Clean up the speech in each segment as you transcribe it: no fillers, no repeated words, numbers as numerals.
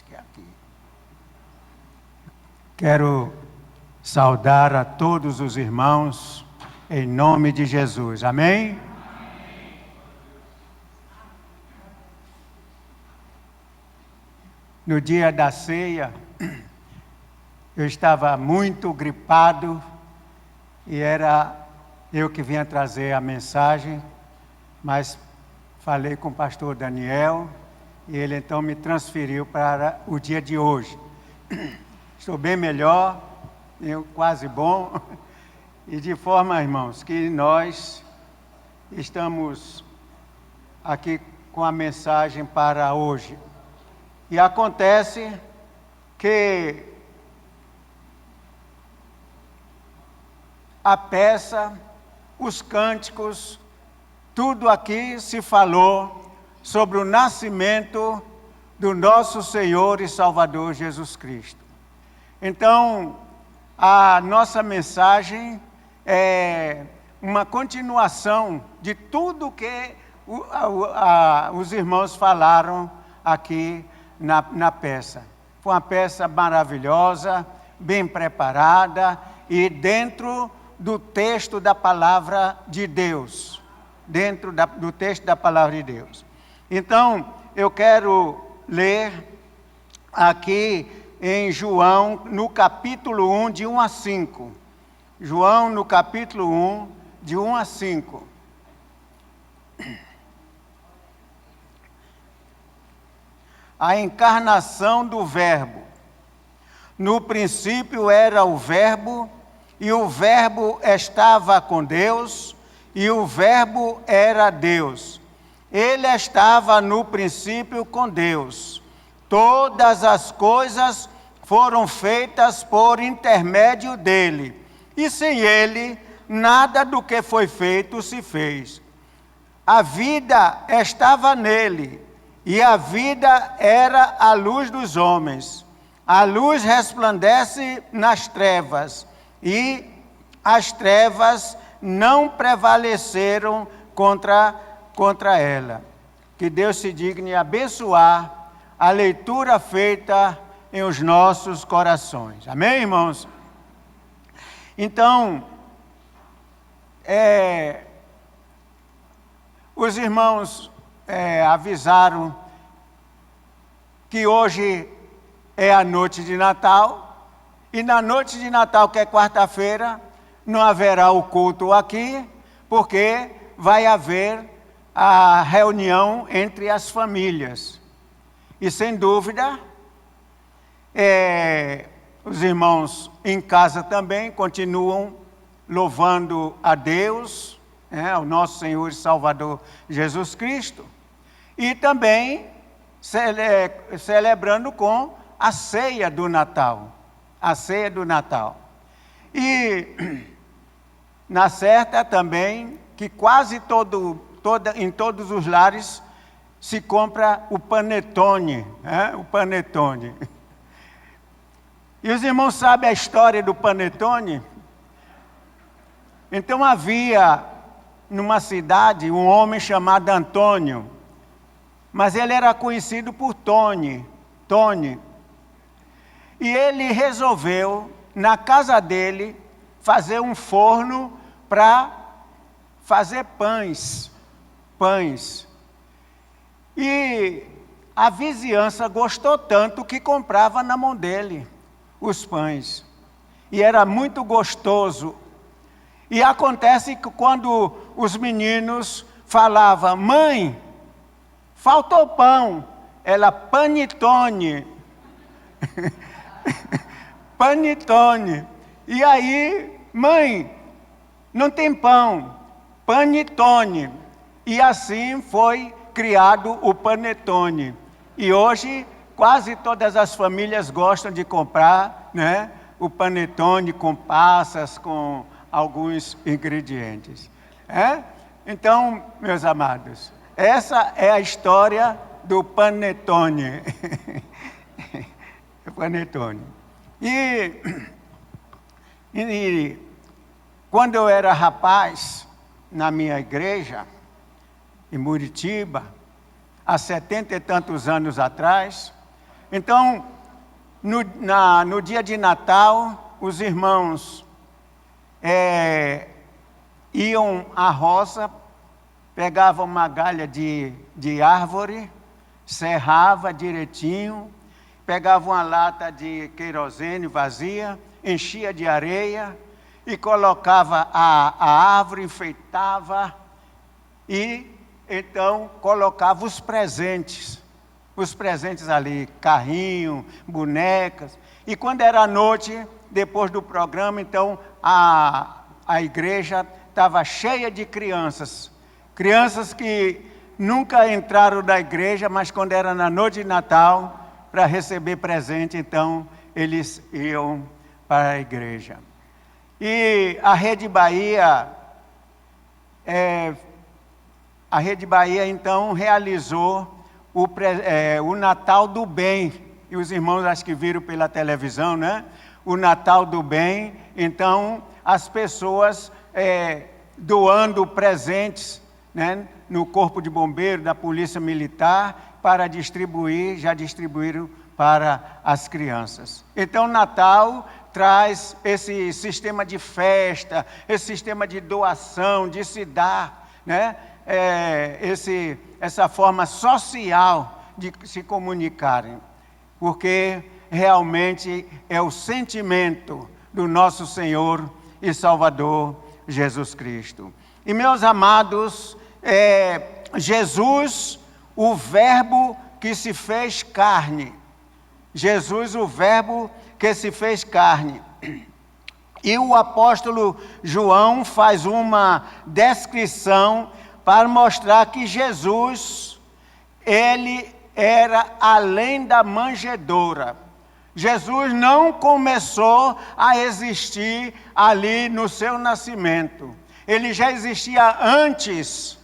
Acho que é aqui. Quero saudar a todos os irmãos em nome de Jesus. Amém? No dia da ceia, eu estava muito gripado e era eu que vinha trazer a mensagem, mas falei com o pastor Daniel e ele então me transferiu para o dia de hoje. Estou bem melhor, quase bom, e de forma, irmãos, que nós estamos aqui com a mensagem para hoje. E acontece que a peça, os cânticos, tudo aqui se falou sobre o nascimento do nosso Senhor e Salvador Jesus Cristo. Então, a nossa mensagem é uma continuação de tudo que os irmãos falaram aqui na peça. Foi uma peça maravilhosa, bem preparada e dentro do texto da palavra de Deus. Do texto da palavra de Deus. Então, eu quero ler aqui em João, no capítulo 1, de 1 a 5. João, no capítulo 1, de 1 a 5. A encarnação do Verbo. No princípio era o Verbo, e o Verbo estava com Deus, e o Verbo era Deus. Ele estava no princípio com Deus. Todas as coisas foram feitas por intermédio dele, e sem ele, nada do que foi feito se fez. A vida estava nele, e a vida era a luz dos homens. A luz resplandece nas trevas, e as trevas não prevaleceram contra ela. Que Deus se digne abençoar a leitura feita em os nossos corações. Amém, irmãos? Então, os irmãos avisaram que hoje é a noite de Natal, e na noite de Natal, que é quarta-feira, não haverá o culto aqui, porque vai haver a reunião entre as famílias. E sem dúvida, os irmãos em casa também continuam louvando a Deus, o nosso Senhor e Salvador Jesus Cristo, e também celebrando com a ceia do Natal. A ceia do Natal. E na certa também que quase em todos os lares se compra o panetone, o panetone. E os irmãos sabem a história do panetone? Então havia numa cidade um homem chamado Antônio, mas ele era conhecido por Tony. E ele resolveu, na casa dele, fazer um forno para fazer pães. E a vizinhança gostou tanto que comprava na mão dele os pães. E era muito gostoso. E acontece que quando os meninos falavam, mãe, faltou pão, ela, panetone. Panetone. E aí, mãe, não tem pão, panetone. E assim foi criado o panetone. E hoje, quase todas as famílias gostam de comprar, o panetone com passas, com alguns ingredientes. Então, meus amados, essa é a história do panetone. Panetone. E quando eu era rapaz, na minha igreja, em Muritiba, há 70 e tantos anos atrás, Então, no dia de Natal, os irmãos iam à roça, pegavam uma galha de árvore, serrava direitinho, pegava uma lata de querosene vazia, enchia de areia e colocava a árvore, enfeitava e então colocava os presentes ali, carrinho, bonecas. E quando era noite, depois do programa, então a igreja estava cheia de crianças que nunca entraram na igreja, mas quando era na noite de Natal, para receber presente, então eles iam para a igreja. E a Rede Bahia então realizou o Natal do Bem. E os irmãos acho que viram pela televisão, né? O Natal do Bem. Então as pessoas doando presentes, né, no Corpo de Bombeiros, da Polícia Militar, para distribuir, já distribuíram para as crianças. Então, Natal traz esse sistema de festa, esse sistema de doação, de se dar, né, essa forma social de se comunicarem, porque realmente é o sentimento do nosso Senhor e Salvador Jesus Cristo. E meus amados, Jesus, o Verbo que se fez carne. Jesus, o Verbo que se fez carne. E o apóstolo João faz uma descrição para mostrar que Jesus, ele era além da manjedoura. Jesus não começou a existir ali no seu nascimento. Ele já existia antes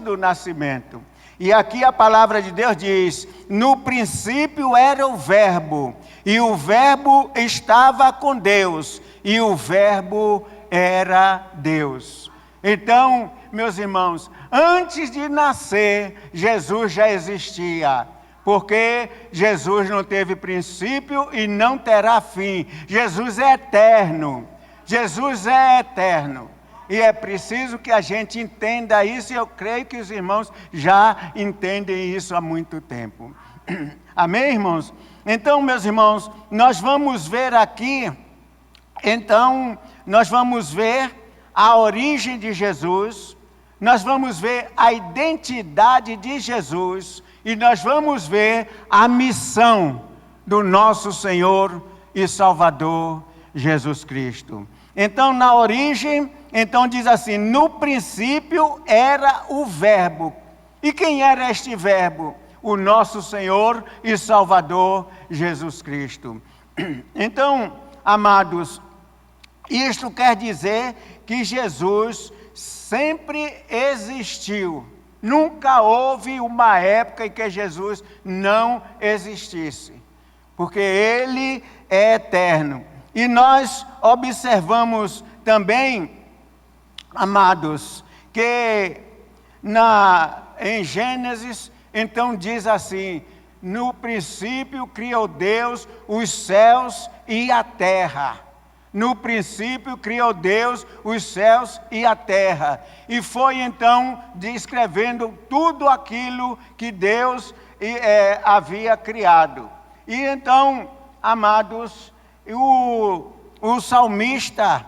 do nascimento. E aqui a palavra de Deus diz: no princípio era o Verbo, e o Verbo estava com Deus, e o Verbo era Deus. Então, meus irmãos, antes de nascer, Jesus já existia, porque Jesus não teve princípio e não terá fim. Jesus é eterno. Jesus é eterno. E é preciso que a gente entenda isso, e eu creio que os irmãos já entendem isso há muito tempo. Amém, irmãos? Então, meus irmãos, nós vamos ver aqui, nós vamos ver a origem de Jesus, nós vamos ver a identidade de Jesus, e nós vamos ver a missão do nosso Senhor e Salvador Jesus Cristo. Então, na origem, então diz assim: no princípio era o Verbo. E quem era este Verbo? O nosso Senhor e Salvador Jesus Cristo. Então, amados, isto quer dizer que Jesus sempre existiu. Nunca houve uma época em que Jesus não existisse, porque Ele é eterno. E nós observamos também, amados, que em Gênesis, então diz assim: no princípio criou Deus os céus e a terra. No princípio criou Deus os céus e a terra. E foi então descrevendo tudo aquilo que Deus havia criado. E então, amados, o salmista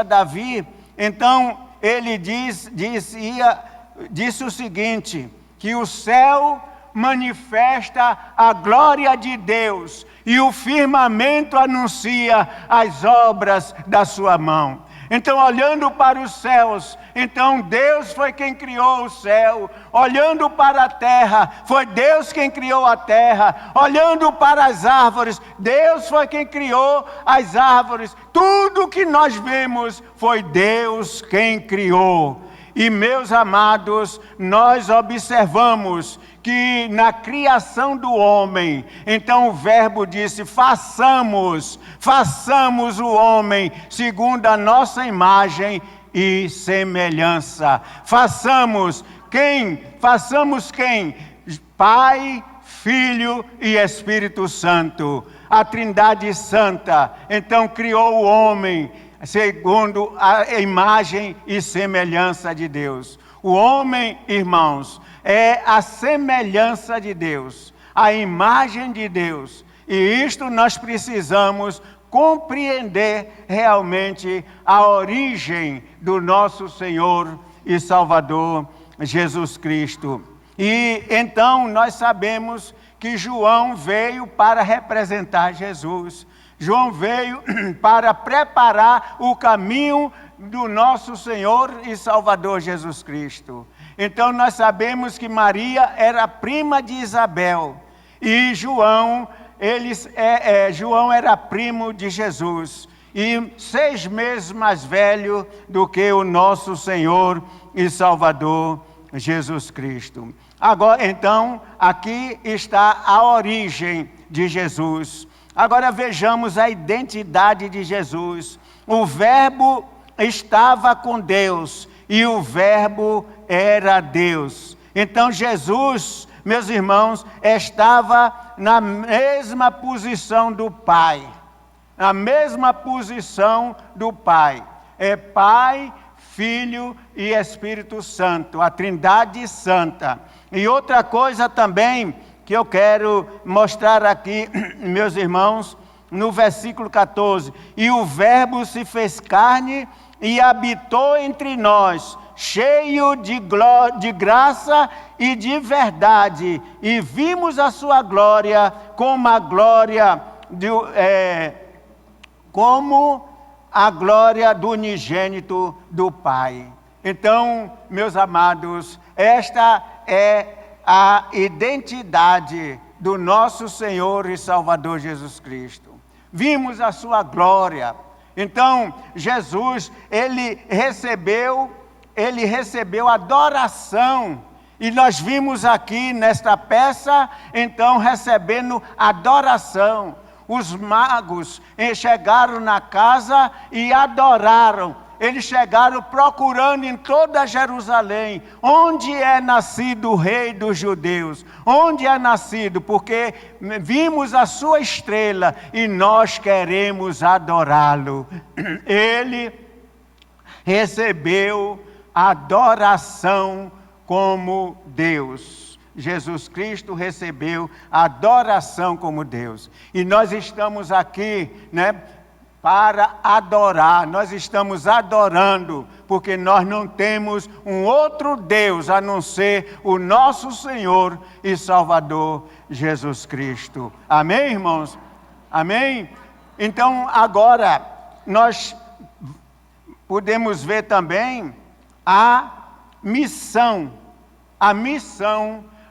Davi, então ele disse o seguinte: que o céu manifesta a glória de Deus e o firmamento anuncia as obras da sua mão. Então, olhando para os céus, então Deus foi quem criou o céu. Olhando para a terra, foi Deus quem criou a terra. Olhando para as árvores, Deus foi quem criou as árvores. Tudo que nós vemos foi Deus quem criou. E, meus amados, nós observamos que na criação do homem, então o Verbo disse: façamos o homem segundo a nossa imagem e semelhança. Façamos quem? Pai, Filho e Espírito Santo. A Trindade Santa, então, criou o homem segundo a imagem e semelhança de Deus. O homem, irmãos, é a semelhança de Deus, a imagem de Deus. E isto nós precisamos compreender realmente a origem do nosso Senhor e Salvador Jesus Cristo. E então nós sabemos que João veio para representar Jesus. João veio para preparar o caminho do nosso Senhor e Salvador Jesus Cristo. Então nós sabemos que Maria era prima de Isabel e João era primo de Jesus e 6 meses mais velho do que o nosso Senhor e Salvador Jesus Cristo. Agora, então, aqui está a origem de Jesus. Agora vejamos a identidade de Jesus. O Verbo estava com Deus e o Verbo era Deus. Então Jesus, meus irmãos, estava na mesma posição do Pai. Na mesma posição do Pai. É Pai, Filho e Espírito Santo, a Trindade Santa. E outra coisa também que eu quero mostrar aqui, meus irmãos, no versículo 14. E o Verbo se fez carne e habitou entre nós, cheio de graça e de verdade. E vimos a sua glória como a glória do unigênito do Pai. Então, meus amados, esta é a identidade do nosso Senhor e Salvador Jesus Cristo. Vimos a sua glória. Então, Jesus, ele recebeu adoração. E nós vimos aqui nesta peça, então, recebendo adoração. Os magos chegaram na casa e adoraram. Eles chegaram procurando em toda Jerusalém, onde é nascido o rei dos judeus, onde é nascido, porque vimos a sua estrela e nós queremos adorá-lo. Ele recebeu adoração como Deus. Jesus Cristo recebeu adoração como Deus. E nós estamos aqui, para adorar, nós estamos adorando, porque nós não temos um outro Deus a não ser o nosso Senhor e Salvador Jesus Cristo. Amém, irmãos? Amém? Então, agora, nós podemos ver também a missão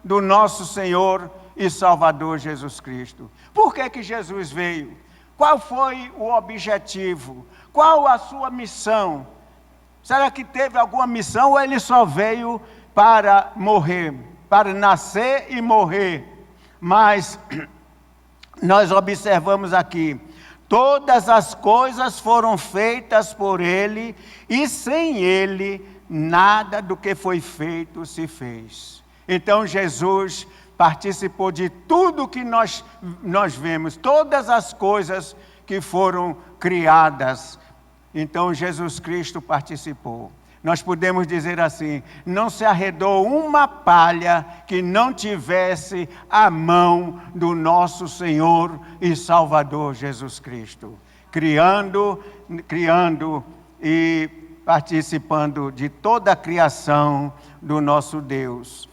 do nosso Senhor e Salvador Jesus Cristo. Por que Jesus veio? Qual foi o objetivo? Qual a sua missão? Será que teve alguma missão ou ele só veio para morrer, para nascer e morrer? Mas nós observamos aqui, todas as coisas foram feitas por ele e sem ele nada do que foi feito se fez. Então Jesus participou de tudo que nós vemos, todas as coisas que foram criadas. Então Jesus Cristo participou. Nós podemos dizer assim, não se arredou uma palha que não tivesse a mão do nosso Senhor e Salvador Jesus Cristo. Criando e participando de toda a criação do nosso Deus.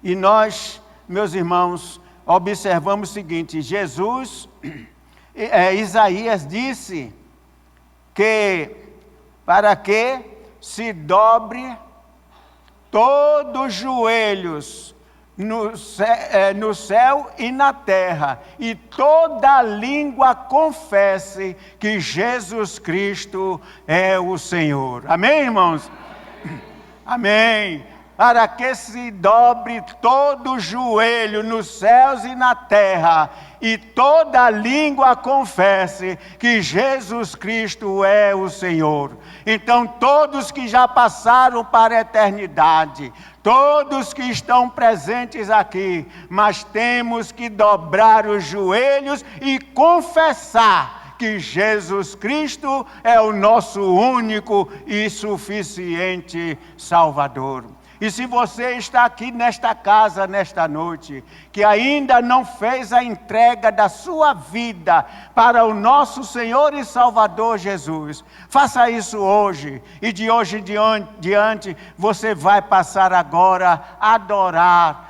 E nós, meus irmãos, observamos o seguinte, Isaías disse que para que se dobre todos os joelhos no céu e na terra, e toda língua confesse que Jesus Cristo é o Senhor. Amém, irmãos? Amém. Para que se dobre todo o joelho nos céus e na terra, e toda língua confesse que Jesus Cristo é o Senhor. Então todos que já passaram para a eternidade, todos que estão presentes aqui, mas temos que dobrar os joelhos e confessar que Jesus Cristo é o nosso único e suficiente Salvador. E se você está aqui nesta casa, nesta noite, que ainda não fez a entrega da sua vida para o nosso Senhor e Salvador Jesus, faça isso hoje. E de hoje em diante, você vai passar agora a adorar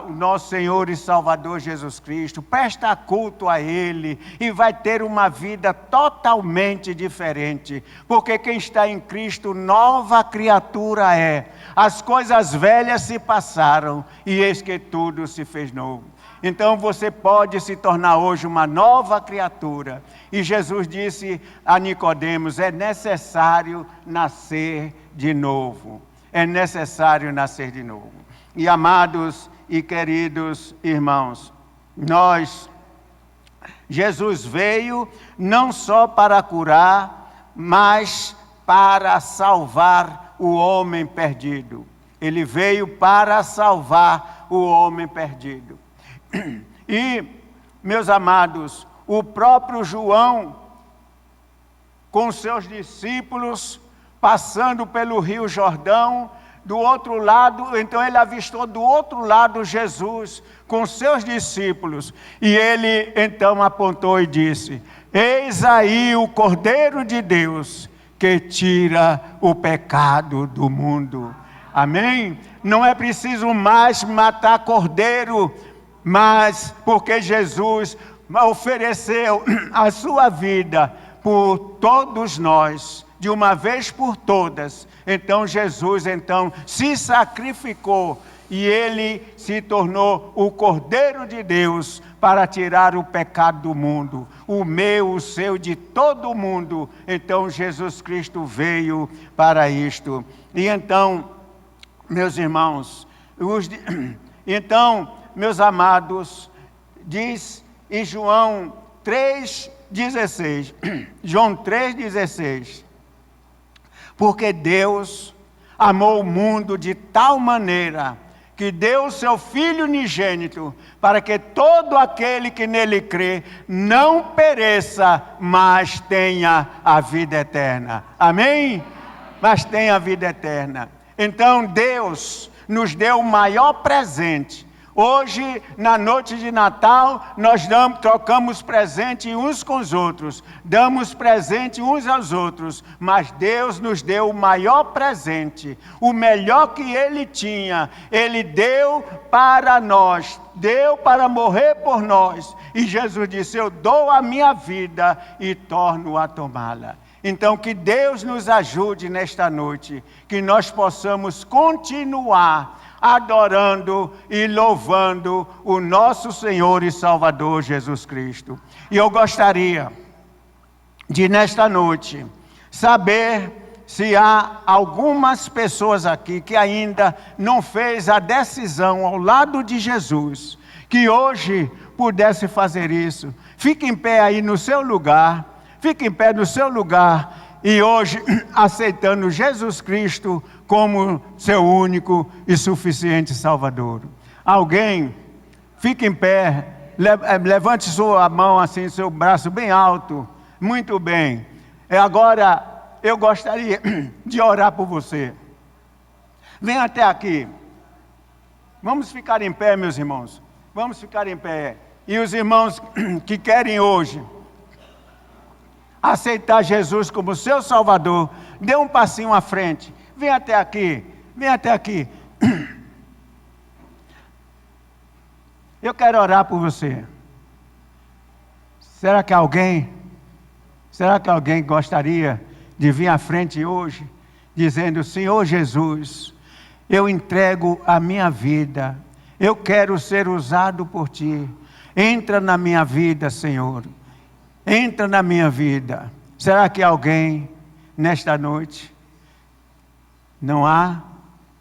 o nosso Senhor e Salvador Jesus Cristo, presta culto a Ele e vai ter uma vida totalmente diferente, porque quem está em Cristo, nova criatura é. As coisas velhas se passaram e eis que tudo se fez novo. Então você pode se tornar hoje uma nova criatura. E Jesus disse a Nicodemos: é necessário nascer de novo. É necessário nascer de novo. E amados e queridos irmãos, Jesus veio não só para curar, mas para salvar o homem perdido. Ele veio para salvar o homem perdido. E, meus amados, o próprio João, com seus discípulos, passando pelo Rio Jordão, do outro lado, então ele avistou do outro lado Jesus com seus discípulos, e ele então apontou e disse: eis aí o Cordeiro de Deus que tira o pecado do mundo. Amém? Não é preciso mais matar cordeiro, mas porque Jesus ofereceu a sua vida por todos nós, de uma vez por todas. Então Jesus se sacrificou e ele se tornou o Cordeiro de Deus para tirar o pecado do mundo, o meu, o seu, de todo mundo. Então Jesus Cristo veio para isto. E então, meus irmãos, meus amados, diz em João 3,16, João 3,16, porque Deus amou o mundo de tal maneira que deu o seu Filho unigênito, para que todo aquele que nele crê não pereça, mas tenha a vida eterna. Amém? Mas tenha a vida eterna. Então Deus nos deu o maior presente. Hoje, na noite de Natal, nós trocamos presente uns com os outros, damos presente uns aos outros, mas Deus nos deu o maior presente, o melhor que Ele tinha, Ele deu para nós, deu para morrer por nós, e Jesus disse: eu dou a minha vida e torno a tomá-la. Então que Deus nos ajude nesta noite, que nós possamos continuar adorando e louvando o nosso Senhor e Salvador Jesus Cristo. E eu gostaria de, nesta noite, saber se há algumas pessoas aqui que ainda não fez a decisão ao lado de Jesus, que hoje pudesse fazer isso. Fique em pé aí no seu lugar, fique em pé no seu lugar, e hoje aceitando Jesus Cristo como seu único e suficiente Salvador. Alguém, fique em pé, levante sua mão assim, seu braço bem alto. Muito bem. Agora eu gostaria de orar por você. Venha até aqui. Vamos ficar em pé, meus irmãos. Vamos ficar em pé. E os irmãos que querem hoje aceitar Jesus como seu Salvador, dê um passinho à frente. Vem até aqui, vem até aqui. Eu quero orar por você. Será que alguém gostaria de vir à frente hoje, dizendo: Senhor Jesus, eu entrego a minha vida, eu quero ser usado por Ti. Entra na minha vida, Senhor. Entra na minha vida. Será que alguém nesta noite? Não há?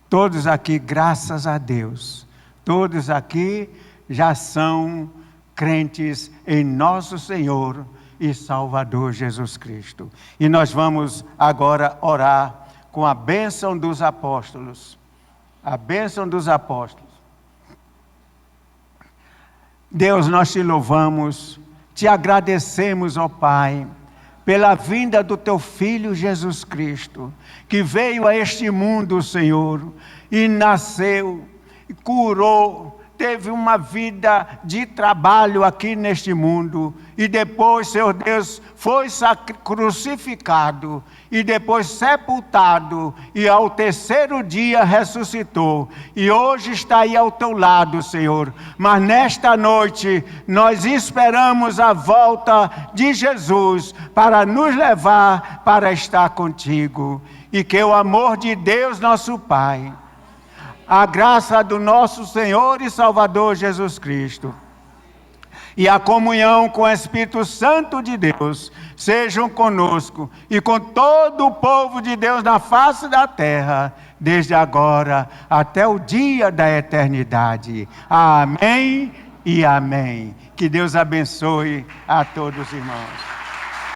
Todos aqui, graças a Deus, todos aqui já são crentes em nosso Senhor e Salvador Jesus Cristo. E nós vamos agora orar com a bênção dos apóstolos. A bênção dos apóstolos. Deus, nós te louvamos, te agradecemos, ó Pai, pela vinda do teu Filho Jesus Cristo, que veio a este mundo, Senhor, e nasceu, e curou, teve uma vida de trabalho aqui neste mundo, e depois, Senhor Deus, foi crucificado, e depois sepultado, e ao terceiro dia ressuscitou, e hoje está aí ao teu lado, Senhor. Mas nesta noite, nós esperamos a volta de Jesus, para nos levar para estar contigo, e que o amor de Deus, nosso Pai, a graça do nosso Senhor e Salvador Jesus Cristo, e a comunhão com o Espírito Santo de Deus, sejam conosco e com todo o povo de Deus na face da terra, desde agora até o dia da eternidade. Amém e amém. Que Deus abençoe a todos os irmãos.